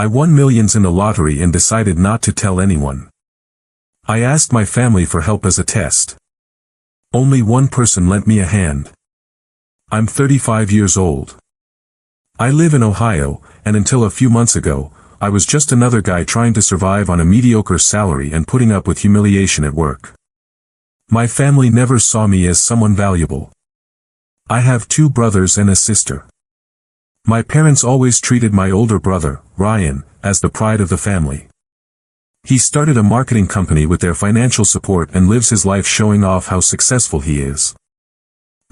I won millions in the lottery and decided not to tell anyone. I asked my family for help as a test. Only one person lent me a hand. I'm 35 years old. I live in Ohio, and until a few months ago, I was just another guy trying to survive on a mediocre salary and putting up with humiliation at work. My family never saw me as someone valuable. I have 2 brothers and a sister. My parents always treated my older brother, Ryan, as the pride of the family. He started a marketing company with their financial support and lives his life showing off how successful he is.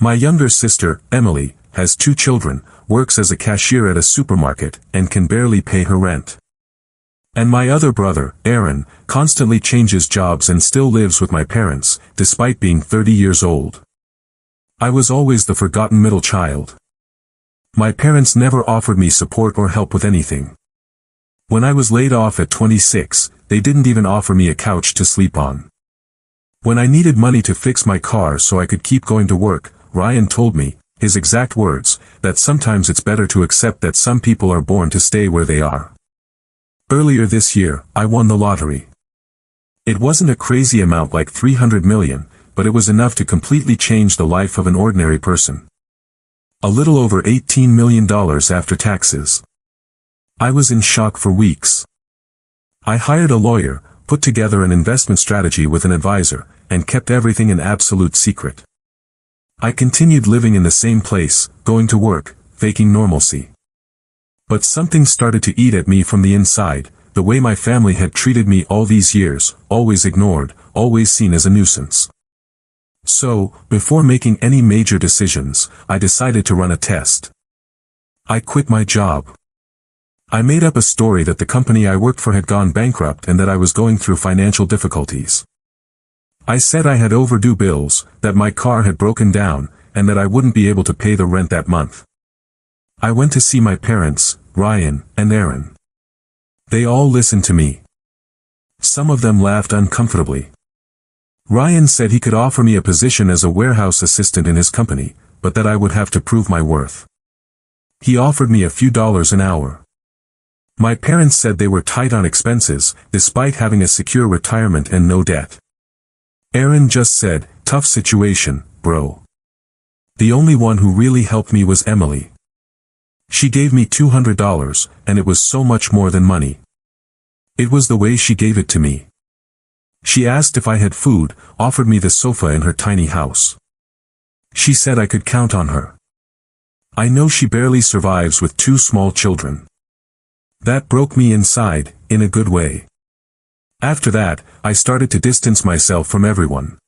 My younger sister, Emily, has 2 children, works as a cashier at a supermarket, and can barely pay her rent. And my other brother, Aaron, constantly changes jobs and still lives with my parents, despite being 30 years old. I was always the forgotten middle child. My parents never offered me support or help with anything. When I was laid off at 26, they didn't even offer me a couch to sleep on. When I needed money to fix my car so I could keep going to work, Ryan told me, his exact words, that sometimes it's better to accept that some people are born to stay where they are. Earlier this year, I won the lottery. It wasn't a crazy amount like 300 million, but it was enough to completely change the life of an ordinary person. A little over $18 million after taxes. I was in shock for weeks. I hired a lawyer, put together an investment strategy with an advisor, and kept everything an absolute secret. I continued living in the same place, going to work, faking normalcy. But something started to eat at me from the inside, the way my family had treated me all these years, always ignored, always seen as a nuisance. So, before making any major decisions, I decided to run a test. I quit my job. I made up a story that the company I worked for had gone bankrupt and that I was going through financial difficulties. I said I had overdue bills, that my car had broken down, and that I wouldn't be able to pay the rent that month. I went to see my parents, Ryan and Aaron. They all listened to me. Some of them laughed uncomfortably. Ryan said he could offer me a position as a warehouse assistant in his company, but that I would have to prove my worth. He offered me a few dollars an hour. My parents said they were tight on expenses, despite having a secure retirement and no debt. Aaron just said, "Tough situation, bro." The only one who really helped me was Emily. She gave me $200, and it was so much more than money. It was the way she gave it to me. She asked if I had food, offered me the sofa in her tiny house. She said I could count on her. I know she barely survives with 2 small children. That broke me inside, in a good way. After that, I started to distance myself from everyone.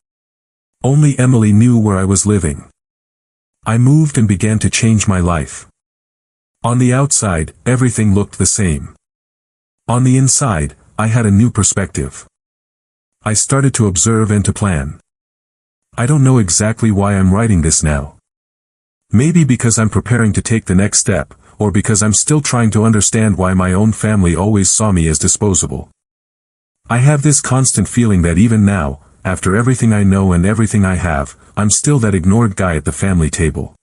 Only Emily knew where I was living. I moved and began to change my life. On the outside, everything looked the same. On the inside, I had a new perspective. I started to observe and to plan. I don't know exactly why I'm writing this now. Maybe because I'm preparing to take the next step, or because I'm still trying to understand why my own family always saw me as disposable. I have this constant feeling that even now, after everything I know and everything I have, I'm still that ignored guy at the family table.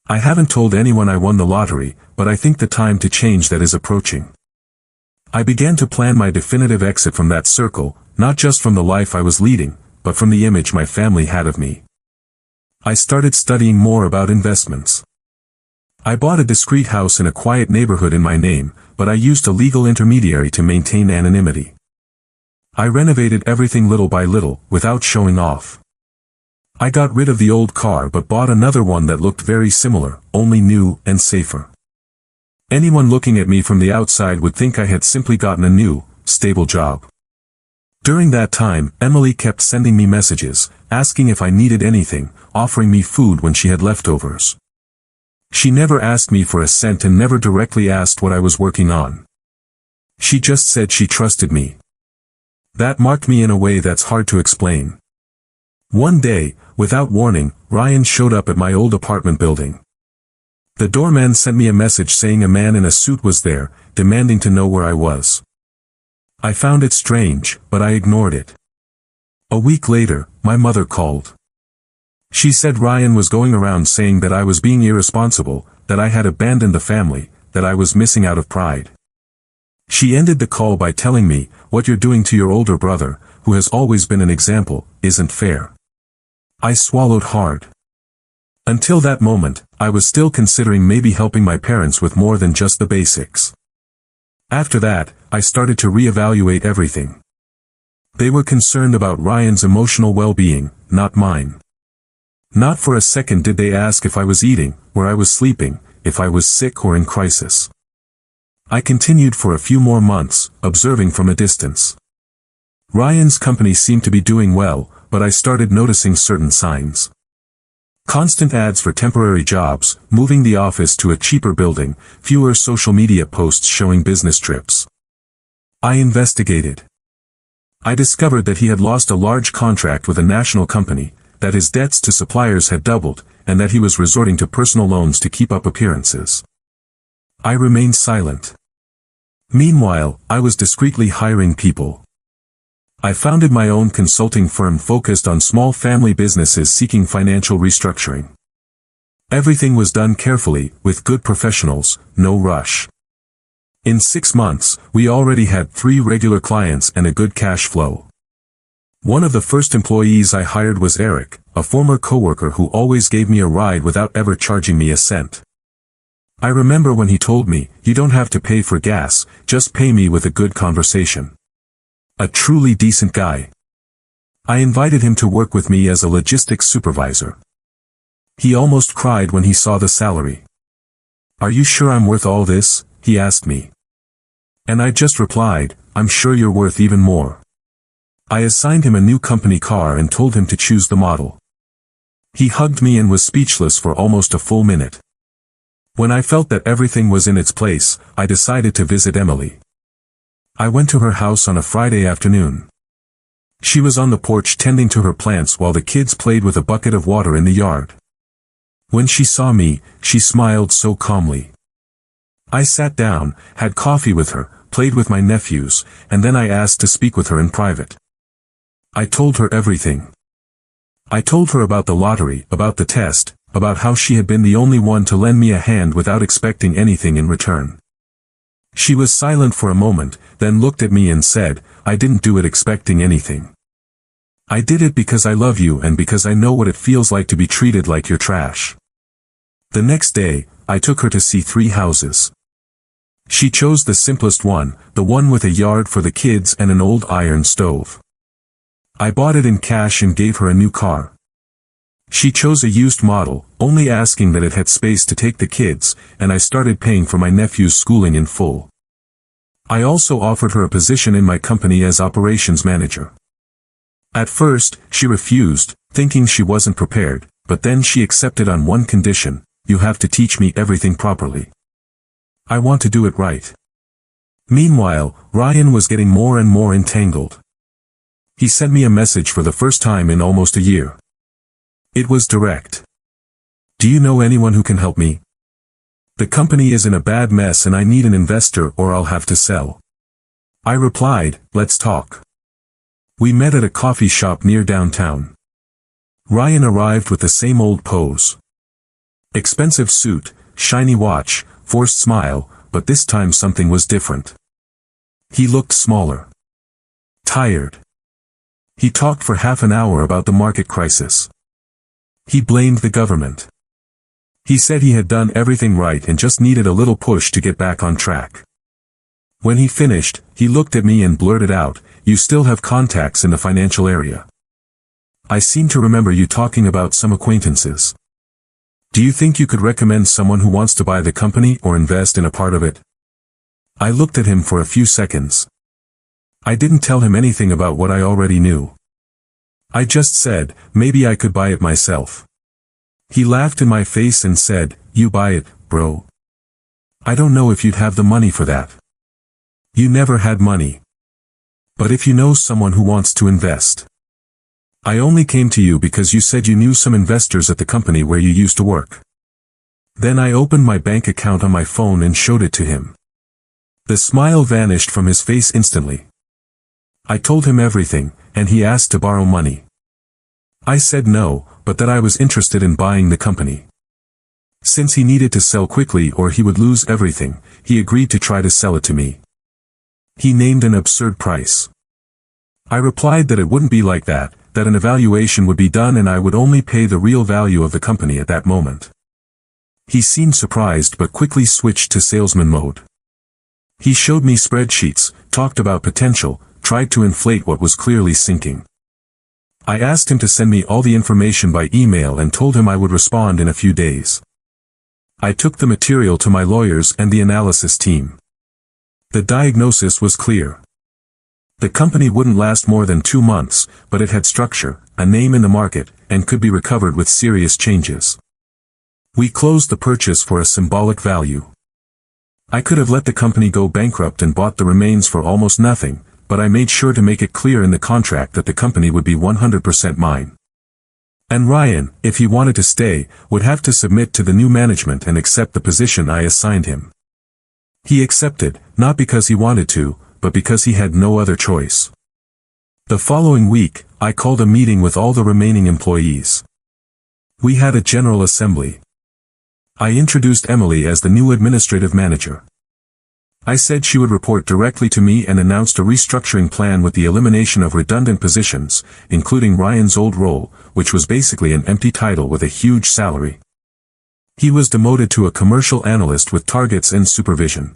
I haven't told anyone I won the lottery, but I think the time to change that is approaching. I began to plan my definitive exit from that circle, not just from the life I was leading, but from the image my family had of me. I started studying more about investments. I bought a discreet house in a quiet neighborhood in my name, but I used a legal intermediary to maintain anonymity. I renovated everything little by little, without showing off. I got rid of the old car but bought another one that looked very similar, only new and safer. Anyone looking at me from the outside would think I had simply gotten a new, stable job. During that time, Emily kept sending me messages, asking if I needed anything, offering me food when she had leftovers. She never asked me for a cent and never directly asked what I was working on. She just said she trusted me. That marked me in a way that's hard to explain. One day, without warning, Ryan showed up at my old apartment building. The doorman sent me a message saying a man in a suit was there, demanding to know where I was. I found it strange, but I ignored it. A week later, my mother called. She said Ryan was going around saying that I was being irresponsible, that I had abandoned the family, that I was missing out of pride. She ended the call by telling me, "What you're doing to your older brother, who has always been an example, isn't fair." I swallowed hard. Until that moment, I was still considering maybe helping my parents with more than just the basics. After that, I started to reevaluate everything. They were concerned about Ryan's emotional well-being, not mine. Not for a second did they ask if I was eating, where I was sleeping, if I was sick or in crisis. I continued for a few more months, observing from a distance. Ryan's company seemed to be doing well, but I started noticing certain signs. Constant ads for temporary jobs, moving the office to a cheaper building, fewer social media posts showing business trips. I investigated. I discovered that he had lost a large contract with a national company, that his debts to suppliers had doubled, and that he was resorting to personal loans to keep up appearances. I remained silent. Meanwhile, I was discreetly hiring people. I founded my own consulting firm focused on small family businesses seeking financial restructuring. Everything was done carefully, with good professionals, no rush. In 6 months, we already had 3 regular clients and a good cash flow. One of the first employees I hired was Eric, a former coworker who always gave me a ride without ever charging me a cent. I remember when he told me, "You don't have to pay for gas, just pay me with a good conversation." A truly decent guy. I invited him to work with me as a logistics supervisor. He almost cried when he saw the salary. "Are you sure I'm worth all this?" he asked me. And I just replied, "I'm sure you're worth even more." I assigned him a new company car and told him to choose the model. He hugged me and was speechless for almost a full minute. When I felt that everything was in its place, I decided to visit Emily. I went to her house on a Friday afternoon. She was on the porch tending to her plants while the kids played with a bucket of water in the yard. When she saw me, she smiled so calmly. I sat down, had coffee with her, played with my nephews, and then I asked to speak with her in private. I told her everything. I told her about the lottery, about the test, about how she had been the only one to lend me a hand without expecting anything in return. She was silent for a moment, then looked at me and said, "I didn't do it expecting anything. I did it because I love you and because I know what it feels like to be treated like you're trash." The next day, I took her to see 3 houses. She chose the simplest one, the one with a yard for the kids and an old iron stove. I bought it in cash and gave her a new car. She chose a used model, only asking that it had space to take the kids, and I started paying for my nephew's schooling in full. I also offered her a position in my company as operations manager. At first, she refused, thinking she wasn't prepared, but then she accepted on one condition: "You have to teach me everything properly. I want to do it right." Meanwhile, Ryan was getting more and more entangled. He sent me a message for the first time in almost a year. It was direct. "Do you know anyone who can help me? The company is in a bad mess and I need an investor or I'll have to sell." I replied, "Let's talk." We met at a coffee shop near downtown. Ryan arrived with the same old pose. Expensive suit, shiny watch, forced smile, but this time something was different. He looked smaller. Tired. He talked for half an hour about the market crisis. He blamed the government. He said he had done everything right and just needed a little push to get back on track. When he finished, he looked at me and blurted out, "You still have contacts in the financial area. I seem to remember you talking about some acquaintances. Do you think you could recommend someone who wants to buy the company or invest in a part of it?" I looked at him for a few seconds. I didn't tell him anything about what I already knew. I just said, "Maybe I could buy it myself." He laughed in my face and said, "You buy it, bro. I don't know if you'd have the money for that. You never had money. But if you know someone who wants to invest. I only came to you because you said you knew some investors at the company where you used to work." Then I opened my bank account on my phone and showed it to him. The smile vanished from his face instantly. I told him everything, and he asked to borrow money. I said no, but that I was interested in buying the company. Since he needed to sell quickly or he would lose everything, he agreed to try to sell it to me. He named an absurd price. I replied that it wouldn't be like that, that an evaluation would be done and I would only pay the real value of the company at that moment. He seemed surprised but quickly switched to salesman mode. He showed me spreadsheets, talked about potential, tried to inflate what was clearly sinking. I asked him to send me all the information by email and told him I would respond in a few days. I took the material to my lawyers and the analysis team. The diagnosis was clear. The company wouldn't last more than 2 months, but it had structure, a name in the market, and could be recovered with serious changes. We closed the purchase for a symbolic value. I could have let the company go bankrupt and bought the remains for almost nothing, but I made sure to make it clear in the contract that the company would be 100% mine. And Ryan, if he wanted to stay, would have to submit to the new management and accept the position I assigned him. He accepted, not because he wanted to, but because he had no other choice. The following week, I called a meeting with all the remaining employees. We had a general assembly. I introduced Emily as the new administrative manager. I said she would report directly to me and announced a restructuring plan with the elimination of redundant positions, including Ryan's old role, which was basically an empty title with a huge salary. He was demoted to a commercial analyst with targets and supervision.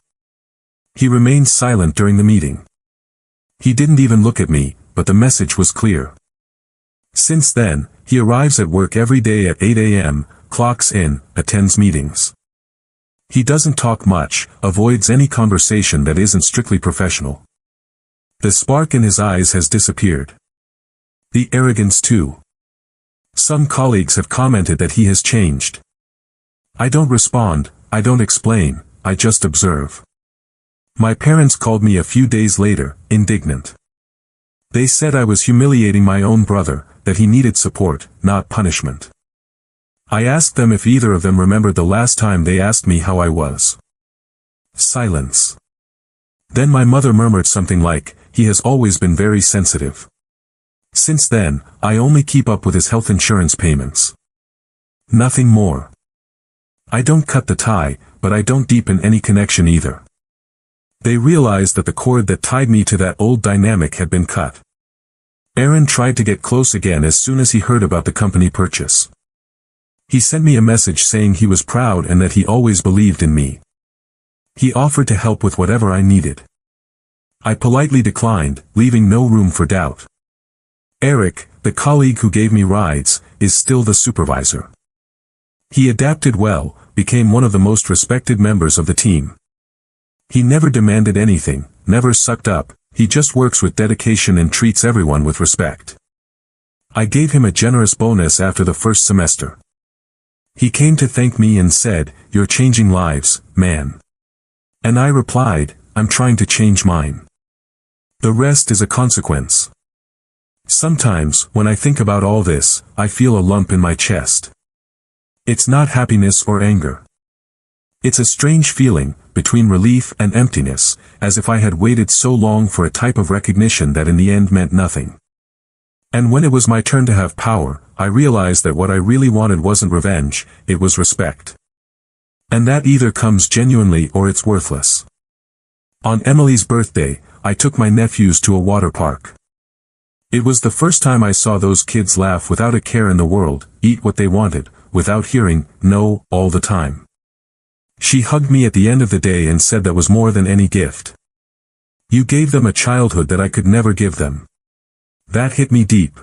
He remained silent during the meeting. He didn't even look at me, but the message was clear. Since then, he arrives at work every day at 8 a.m., clocks in, attends meetings. He doesn't talk much, avoids any conversation that isn't strictly professional. The spark in his eyes has disappeared. The arrogance too. Some colleagues have commented that he has changed. I don't respond, I don't explain, I just observe. My parents called me a few days later, indignant. They said I was humiliating my own brother, that he needed support, not punishment. I asked them if either of them remembered the last time they asked me how I was. Silence. Then my mother murmured something like, "He has always been very sensitive. Since then, I only keep up with his health insurance payments. Nothing more. I don't cut the tie, but I don't deepen any connection either." They realized that the cord that tied me to that old dynamic had been cut. Aaron tried to get close again as soon as he heard about the company purchase. He sent me a message saying he was proud and that he always believed in me. He offered to help with whatever I needed. I politely declined, leaving no room for doubt. Eric, the colleague who gave me rides, is still the supervisor. He adapted well, became one of the most respected members of the team. He never demanded anything, never sucked up, he just works with dedication and treats everyone with respect. I gave him a generous bonus after the first semester. He came to thank me and said, "You're changing lives, man." And I replied, "I'm trying to change mine. The rest is a consequence." Sometimes, when I think about all this, I feel a lump in my chest. It's not happiness or anger. It's a strange feeling, between relief and emptiness, as if I had waited so long for a type of recognition that in the end meant nothing. And when it was my turn to have power, I realized that what I really wanted wasn't revenge, it was respect. And that either comes genuinely or it's worthless. On Emily's birthday, I took my nephews to a water park. It was the first time I saw those kids laugh without a care in the world, eat what they wanted, without hearing "no" all the time. She hugged me at the end of the day and said that was more than any gift. "You gave them a childhood that I could never give them." That hit me deep.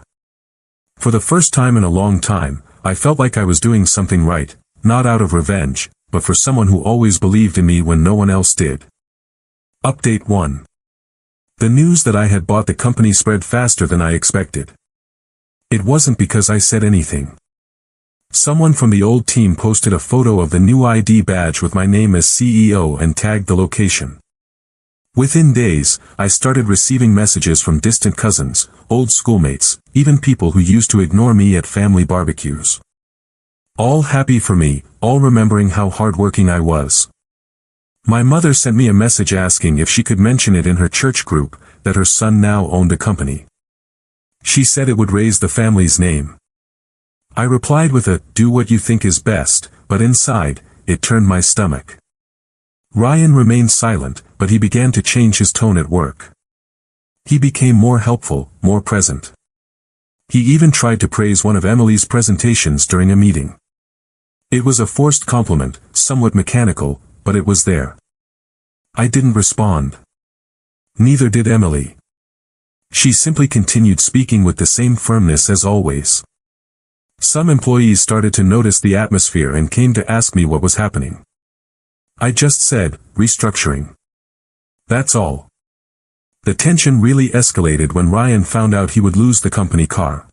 For the first time in a long time, I felt like I was doing something right, not out of revenge, but for someone who always believed in me when no one else did. Update 1. The news that I had bought the company spread faster than I expected. It wasn't because I said anything. Someone from the old team posted a photo of the new ID badge with my name as CEO and tagged the location. Within days, I started receiving messages from distant cousins, old schoolmates, even people who used to ignore me at family barbecues. All happy for me, all remembering how hardworking I was. My mother sent me a message asking if she could mention it in her church group, that her son now owned a company. She said it would raise the family's name. I replied with a "do what you think is best," but inside, it turned my stomach. Ryan remained silent, but he began to change his tone at work. He became more helpful, more present. He even tried to praise one of Emily's presentations during a meeting. It was a forced compliment, somewhat mechanical, but it was there. I didn't respond. Neither did Emily. She simply continued speaking with the same firmness as always. Some employees started to notice the atmosphere and came to ask me what was happening. I just said, restructuring. That's all. The tension really escalated when Ryan found out he would lose the company car.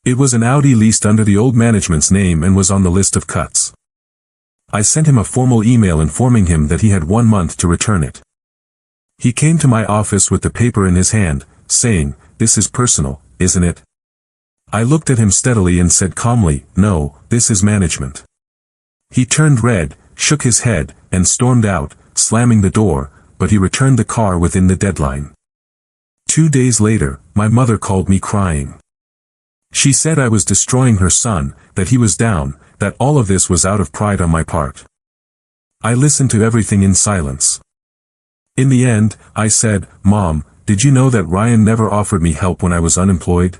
It was an Audi leased under the old management's name and was on the list of cuts. I sent him a formal email informing him that he had 1 month to return it. He came to my office with the paper in his hand, saying, "This is personal, isn't it?" I looked at him steadily and said calmly, "No, this is management." He turned red, shook his head, and stormed out, slamming the door, but he returned the car within the deadline. 2 days later, my mother called me crying. She said I was destroying her son, that he was down, that all of this was out of pride on my part. I listened to everything in silence. In the end, I said, "Mom, did you know that Ryan never offered me help when I was unemployed?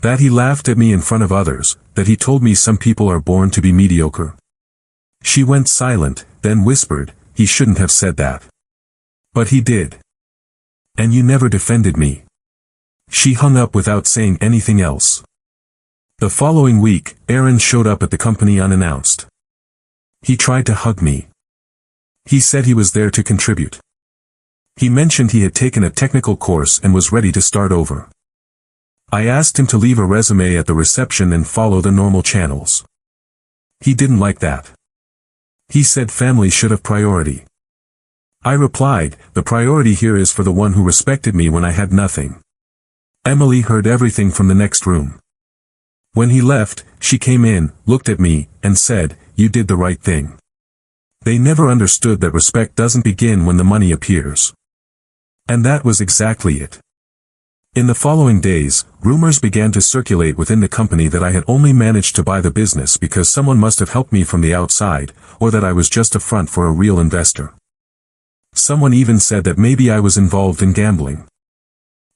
That he laughed at me in front of others, that he told me some people are born to be mediocre?" She went silent, then whispered, "He shouldn't have said that. But he did. And you never defended me." She hung up without saying anything else. The following week, Aaron showed up at the company unannounced. He tried to hug me. He said he was there to contribute. He mentioned he had taken a technical course and was ready to start over. I asked him to leave a resume at the reception and follow the normal channels. He didn't like that. He said family should have priority. I replied, "The priority here is for the one who respected me when I had nothing." Emily heard everything from the next room. When he left, she came in, looked at me, and said, "You did the right thing." They never understood that respect doesn't begin when the money appears. And that was exactly it. In the following days, rumors began to circulate within the company that I had only managed to buy the business because someone must have helped me from the outside, or that I was just a front for a real investor. Someone even said that maybe I was involved in gambling.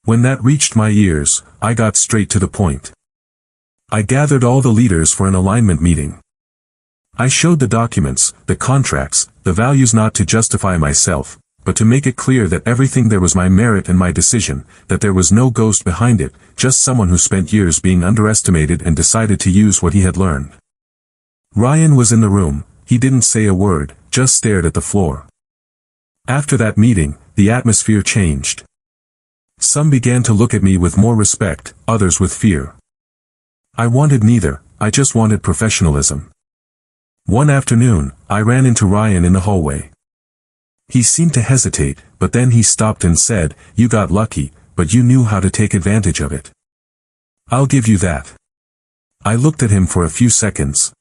When that reached my ears, I got straight to the point. I gathered all the leaders for an alignment meeting. I showed the documents, the contracts, the values, not to justify myself, but to make it clear that everything there was my merit and my decision, that there was no ghost behind it, just someone who spent years being underestimated and decided to use what he had learned. Ryan was in the room. He didn't say a word, just stared at the floor. After that meeting, the atmosphere changed. Some began to look at me with more respect, others with fear. I wanted neither, I just wanted professionalism. One afternoon, I ran into Ryan in the hallway. He seemed to hesitate, but then he stopped and said, "You got lucky, but you knew how to take advantage of it. I'll give you that." I looked at him for a few seconds.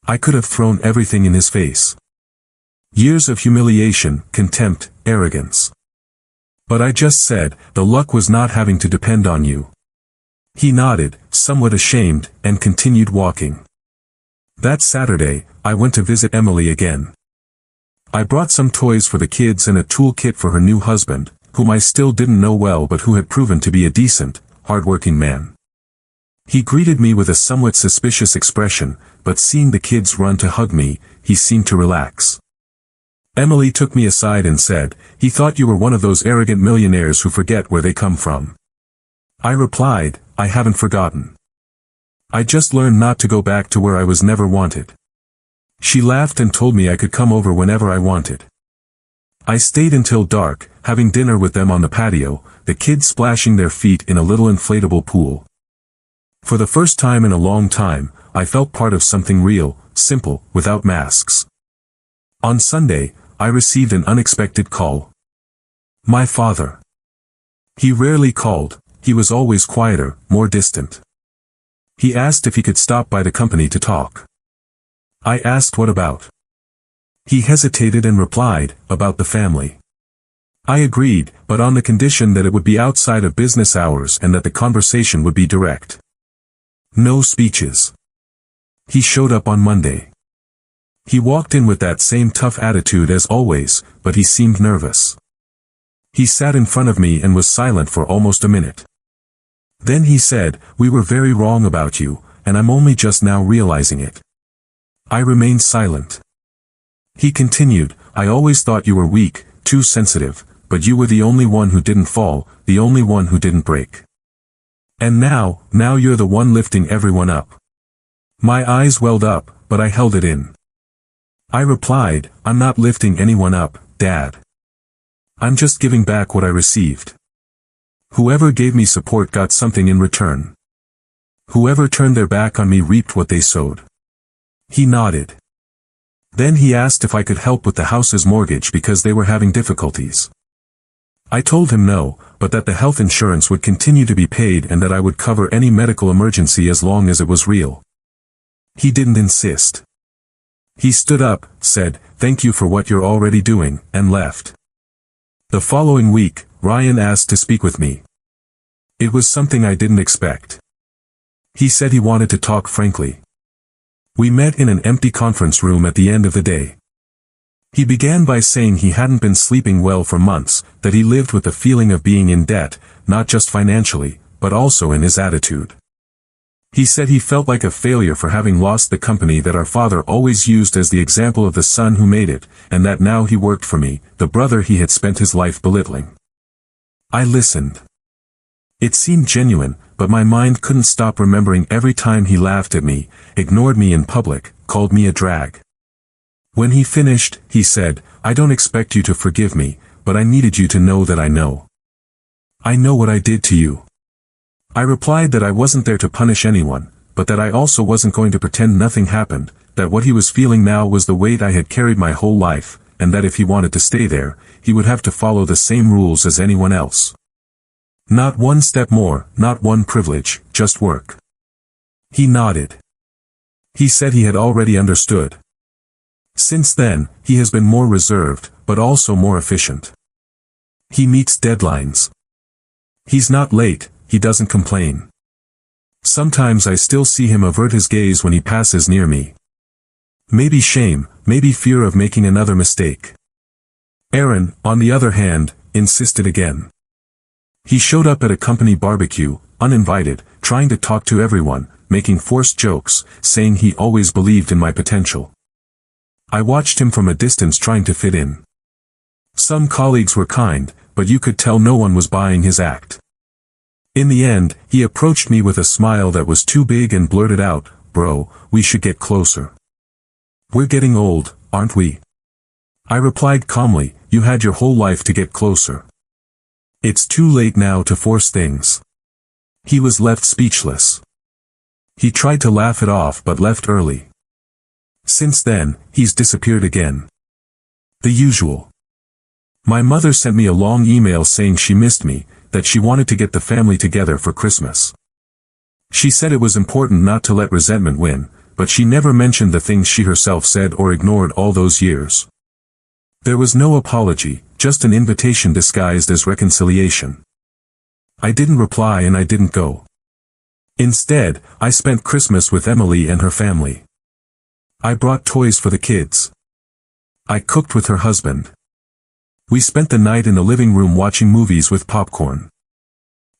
I could have thrown everything in his face. Years of humiliation, contempt, arrogance. But I just said, "The luck was not having to depend on you." He nodded, somewhat ashamed, and continued walking. That Saturday, I went to visit Emily again. I brought some toys for the kids and a tool kit for her new husband, whom I still didn't know well but who had proven to be a decent, hard-working man. He greeted me with a somewhat suspicious expression, but seeing the kids run to hug me, he seemed to relax. Emily took me aside and said, "He thought you were one of those arrogant millionaires who forget where they come from." I replied, "I haven't forgotten. I just learned not to go back to where I was never wanted." She laughed and told me I could come over whenever I wanted. I stayed until dark, having dinner with them on the patio, the kids splashing their feet in a little inflatable pool. For the first time in a long time, I felt part of something real, simple, without masks. On Sunday, I received an unexpected call. My father. He rarely called, he was always quieter, more distant. He asked if he could stop by the company to talk. I asked what about. He hesitated and replied, "About the family." I agreed, but on the condition that it would be outside of business hours and that the conversation would be direct. No speeches. He showed up on Monday. He walked in with that same tough attitude as always, but he seemed nervous. He sat in front of me and was silent for almost a minute. Then he said, "We were very wrong about you, and I'm only just now realizing it." I remained silent. He continued, "I always thought you were weak, too sensitive, but you were the only one who didn't fall, the only one who didn't break. And now you're the one lifting everyone up." My eyes welled up, but I held it in. I replied, "I'm not lifting anyone up, Dad. I'm just giving back what I received. Whoever gave me support got something in return. Whoever turned their back on me reaped what they sowed." He nodded. Then he asked if I could help with the house's mortgage because they were having difficulties. I told him no, but that the health insurance would continue to be paid and that I would cover any medical emergency as long as it was real. He didn't insist. He stood up, said, "Thank you for what you're already doing," and left. The following week, Ryan asked to speak with me. It was something I didn't expect. He said he wanted to talk frankly. We met in an empty conference room at the end of the day. He began by saying he hadn't been sleeping well for months, that he lived with the feeling of being in debt, not just financially, but also in his attitude. He said he felt like a failure for having lost the company that our father always used as the example of the son who made it, and that now he worked for me, the brother he had spent his life belittling. I listened. It seemed genuine, but my mind couldn't stop remembering every time he laughed at me, ignored me in public, called me a drag. When he finished, he said, "I don't expect you to forgive me, but I needed you to know that I know. I know what I did to you." I replied that I wasn't there to punish anyone, but that I also wasn't going to pretend nothing happened, that what he was feeling now was the weight I had carried my whole life, and that if he wanted to stay there, he would have to follow the same rules as anyone else. Not one step more, not one privilege, just work. He nodded. He said he had already understood. Since then, he has been more reserved, but also more efficient. He meets deadlines. He's not late, he doesn't complain. Sometimes I still see him avert his gaze when he passes near me. Maybe shame, maybe fear of making another mistake. Aaron, on the other hand, insisted again. He showed up at a company barbecue, uninvited, trying to talk to everyone, making forced jokes, saying he always believed in my potential. I watched him from a distance trying to fit in. Some colleagues were kind, but you could tell no one was buying his act. In the end, he approached me with a smile that was too big and blurted out, "Bro, we should get closer. We're getting old, aren't we?" I replied calmly, "You had your whole life to get closer. It's too late now to force things." He was left speechless. He tried to laugh it off but left early. Since then, he's disappeared again. The usual. My mother sent me a long email saying she missed me, that she wanted to get the family together for Christmas. She said it was important not to let resentment win, but she never mentioned the things she herself said or ignored all those years. There was no apology, just an invitation disguised as reconciliation. I didn't reply and I didn't go. Instead, I spent Christmas with Emily and her family. I brought toys for the kids. I cooked with her husband. We spent the night in the living room watching movies with popcorn.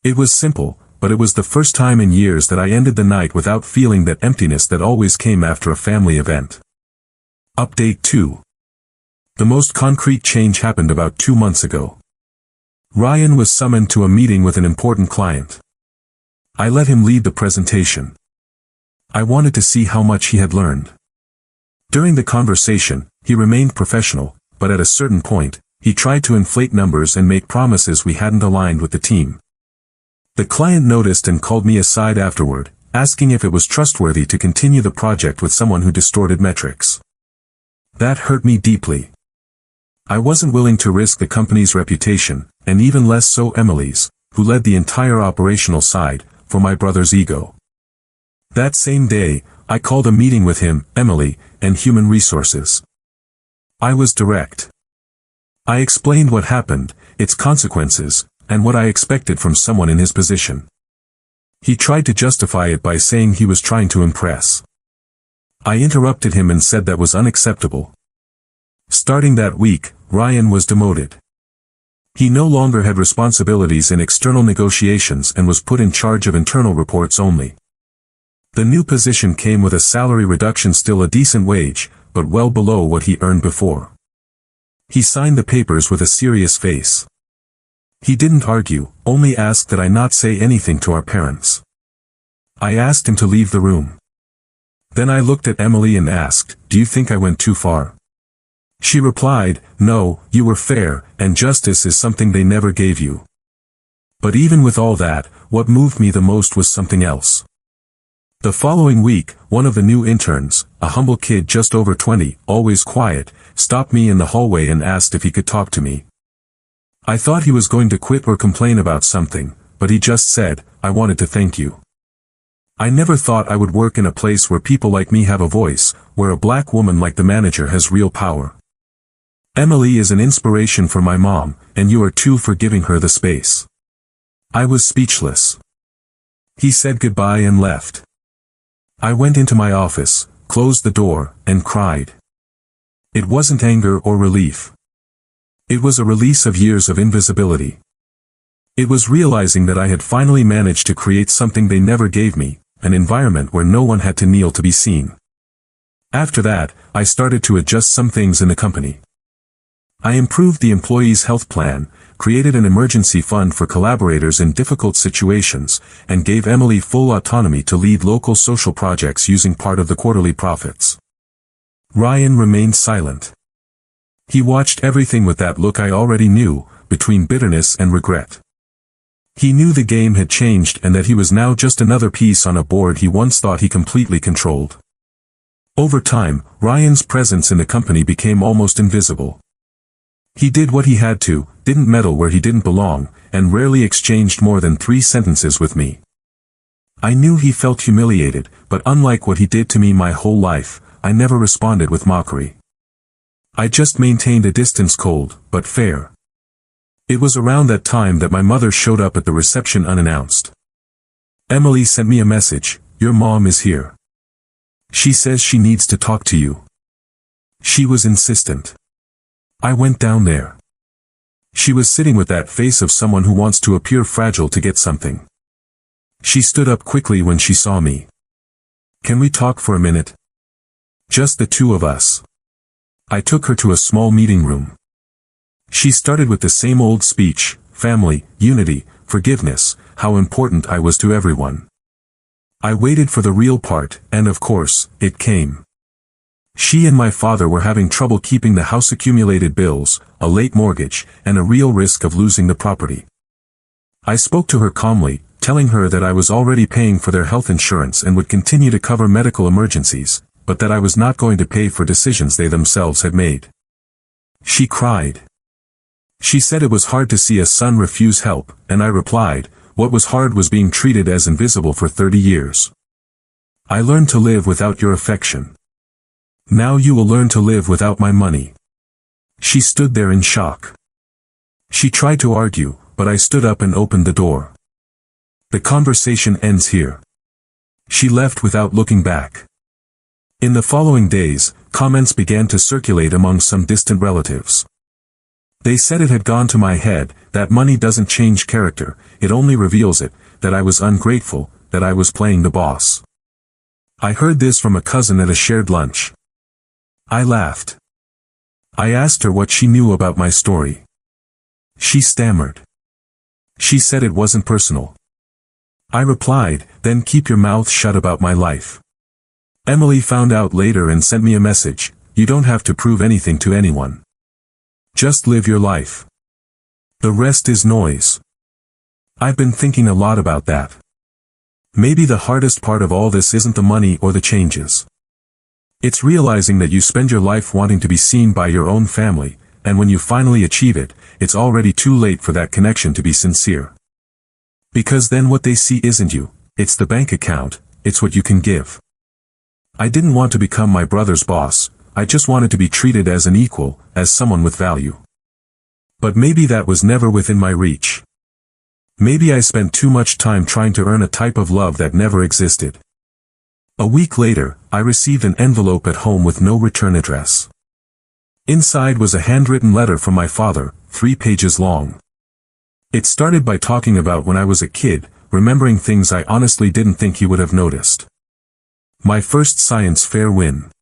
It was simple, but it was the first time in years that I ended the night without feeling that emptiness that always came after a family event. Update 2. The most concrete change happened about 2 months ago. Ryan was summoned to a meeting with an important client. I let him lead the presentation. I wanted to see how much he had learned. During the conversation, he remained professional, but at a certain point, he tried to inflate numbers and make promises we hadn't aligned with the team. The client noticed and called me aside afterward, asking if it was trustworthy to continue the project with someone who distorted metrics. That hurt me deeply. I wasn't willing to risk the company's reputation, and even less so Emily's, who led the entire operational side, for my brother's ego. That same day, I called a meeting with him, Emily, and Human Resources. I was direct. I explained what happened, its consequences, and what I expected from someone in his position. He tried to justify it by saying he was trying to impress. I interrupted him and said that was unacceptable. Starting that week, Ryan was demoted. He no longer had responsibilities in external negotiations and was put in charge of internal reports only. The new position came with a salary reduction, still a decent wage, but well below what he earned before. He signed the papers with a serious face. He didn't argue, only asked that I not say anything to our parents. I asked him to leave the room. Then I looked at Emily and asked, "Do you think I went too far?" She replied, "No, you were fair, and justice is something they never gave you." But even with all that, what moved me the most was something else. The following week, one of the new interns, a humble kid just over 20, always quiet, stopped me in the hallway and asked if he could talk to me. I thought he was going to quit or complain about something, but he just said, "I wanted to thank you." I never thought I would work in a place where people like me have a voice, where a black woman like the manager has real power. Emily is an inspiration for my mom, and you are too for giving her the space. I was speechless. He said goodbye and left. I went into my office, closed the door, and cried. It wasn't anger or relief. It was a release of years of invisibility. It was realizing that I had finally managed to create something they never gave me, an environment where no one had to kneel to be seen. After that, I started to adjust some things in the company. I improved the employees' health plan, created an emergency fund for collaborators in difficult situations, and gave Emily full autonomy to lead local social projects using part of the quarterly profits. Ryan remained silent. He watched everything with that look I already knew, between bitterness and regret. He knew the game had changed and that he was now just another piece on a board he once thought he completely controlled. Over time, Ryan's presence in the company became almost invisible. He did what he had to, didn't meddle where he didn't belong, and rarely exchanged more than 3 sentences with me. I knew he felt humiliated, but unlike what he did to me my whole life, I never responded with mockery. I just maintained a distance, cold, but fair. It was around that time that my mother showed up at the reception unannounced. Emily sent me a message, "Your mom is here. She says she needs to talk to you." She was insistent. I went down there. She was sitting with that face of someone who wants to appear fragile to get something. She stood up quickly when she saw me. "Can we talk for a minute?" "Just the two of us." I took her to a small meeting room. She started with the same old speech, family, unity, forgiveness, how important I was to everyone. I waited for the real part, and of course, it came. She and my father were having trouble keeping the house, accumulated bills, a late mortgage, and a real risk of losing the property. I spoke to her calmly, telling her that I was already paying for their health insurance and would continue to cover medical emergencies, but that I was not going to pay for decisions they themselves had made. She cried. She said it was hard to see a son refuse help, and I replied, what was hard was being treated as invisible for 30 years. I learned to live without your affection. Now you will learn to live without my money. She stood there in shock. She tried to argue, but I stood up and opened the door. The conversation ends here. She left without looking back. In the following days, comments began to circulate among some distant relatives. They said it had gone to my head, that money doesn't change character, it only reveals it, that I was ungrateful, that I was playing the boss. I heard this from a cousin at a shared lunch. I laughed. I asked her what she knew about my story. She stammered. She said it wasn't personal. I replied, then keep your mouth shut about my life. Emily found out later and sent me a message, you don't have to prove anything to anyone. Just live your life. The rest is noise. I've been thinking a lot about that. Maybe the hardest part of all this isn't the money or the changes. It's realizing that you spend your life wanting to be seen by your own family, and when you finally achieve it, it's already too late for that connection to be sincere. Because then what they see isn't you, it's the bank account, it's what you can give. I didn't want to become my brother's boss, I just wanted to be treated as an equal, as someone with value. But maybe that was never within my reach. Maybe I spent too much time trying to earn a type of love that never existed. A week later, I received an envelope at home with no return address. Inside was a handwritten letter from my father, 3 pages long. It started by talking about when I was a kid, remembering things I honestly didn't think he would have noticed. My first science fair win.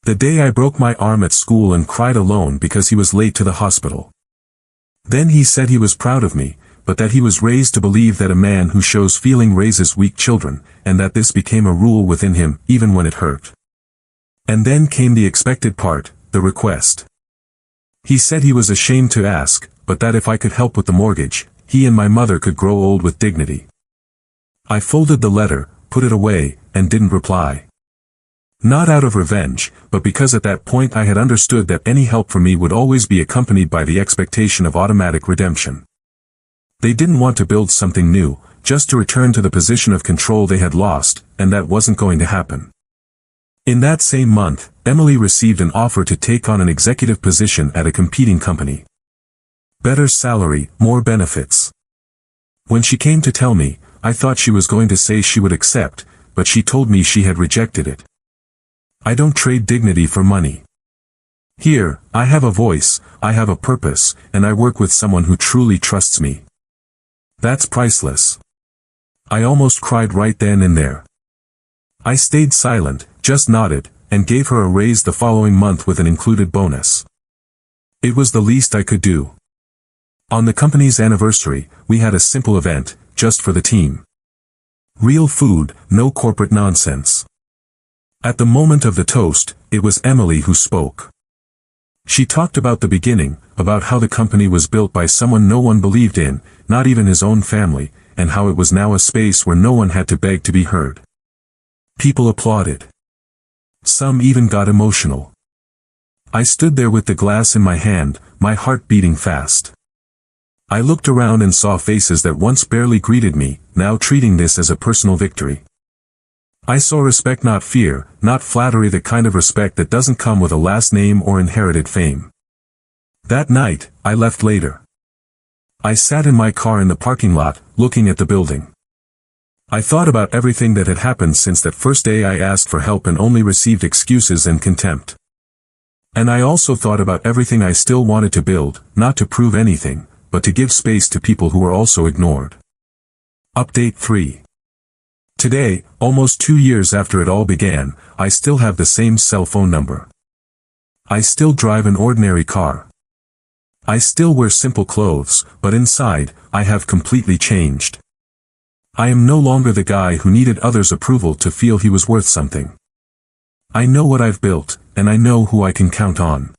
The day I broke my arm at school and cried alone because he was late to the hospital. Then he said he was proud of me, but that he was raised to believe that a man who shows feeling raises weak children, and that this became a rule within him, even when it hurt. And then came the expected part, the request. He said he was ashamed to ask, but that if I could help with the mortgage, he and my mother could grow old with dignity. I folded the letter, put it away, and didn't reply. Not out of revenge, but because at that point I had understood that any help from me would always be accompanied by the expectation of automatic redemption. They didn't want to build something new, just to return to the position of control they had lost, and that wasn't going to happen. In that same month, Emily received an offer to take on an executive position at a competing company. Better salary, more benefits. When she came to tell me, I thought she was going to say she would accept, but she told me she had rejected it. I don't trade dignity for money. Here, I have a voice, I have a purpose, and I work with someone who truly trusts me. That's priceless. I almost cried right then and there. I stayed silent, just nodded, and gave her a raise the following month with an included bonus. It was the least I could do. On the company's anniversary, we had a simple event, just for the team. Real food, no corporate nonsense. At the moment of the toast, it was Emily who spoke. She talked about the beginning, about how the company was built by someone no one believed in, not even his own family, and how it was now a space where no one had to beg to be heard. People applauded. Some even got emotional. I stood there with the glass in my hand, my heart beating fast. I looked around and saw faces that once barely greeted me, now treating this as a personal victory. I saw respect, not fear, not flattery, the kind of respect that doesn't come with a last name or inherited fame. That night, I left later. I sat in my car in the parking lot, looking at the building. I thought about everything that had happened since that first day I asked for help and only received excuses and contempt. And I also thought about everything I still wanted to build, not to prove anything, but to give space to people who were also ignored. Update 3. Today, almost 2 years after it all began, I still have the same cell phone number. I still drive an ordinary car. I still wear simple clothes, but inside, I have completely changed. I am no longer the guy who needed others' approval to feel he was worth something. I know what I've built, and I know who I can count on.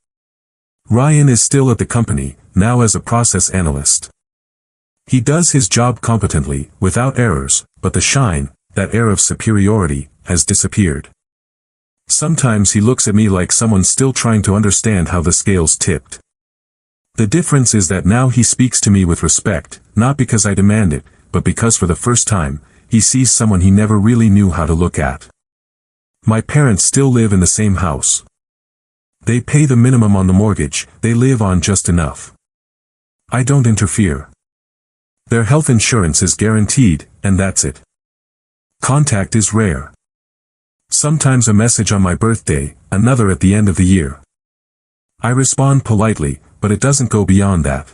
Ryan is still at the company, now as a process analyst. He does his job competently, without errors, but the shine, that air of superiority, has disappeared. Sometimes he looks at me like someone still trying to understand how the scales tipped. The difference is that now he speaks to me with respect, not because I demand it, but because for the first time, he sees someone he never really knew how to look at. My parents still live in the same house. They pay the minimum on the mortgage, they live on just enough. I don't interfere. Their health insurance is guaranteed, and that's it. Contact is rare. Sometimes a message on my birthday, another at the end of the year. I respond politely, but it doesn't go beyond that.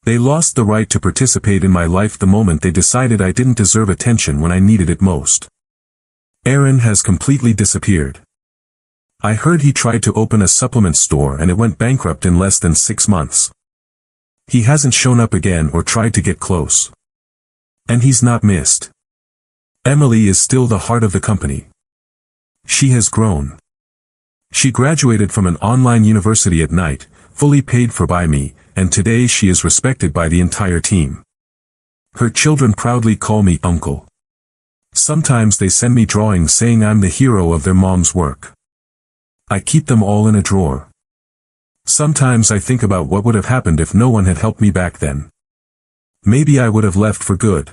They lost the right to participate in my life the moment they decided I didn't deserve attention when I needed it most. Aaron has completely disappeared. I heard he tried to open a supplement store and it went bankrupt in less than 6 months. He hasn't shown up again or tried to get close. And he's not missed. Emily is still the heart of the company. She has grown. She graduated from an online university at night, fully paid for by me, and today she is respected by the entire team. Her children proudly call me uncle. Sometimes they send me drawings saying I'm the hero of their mom's work. I keep them all in a drawer. Sometimes I think about what would have happened if no one had helped me back then. Maybe I would have left for good.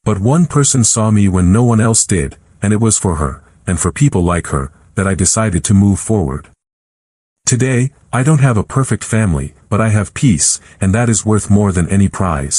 But one person saw me when no one else did, and it was for her, and for people like her, that I decided to move forward. Today, I don't have a perfect family, but I have peace, and that is worth more than any prize.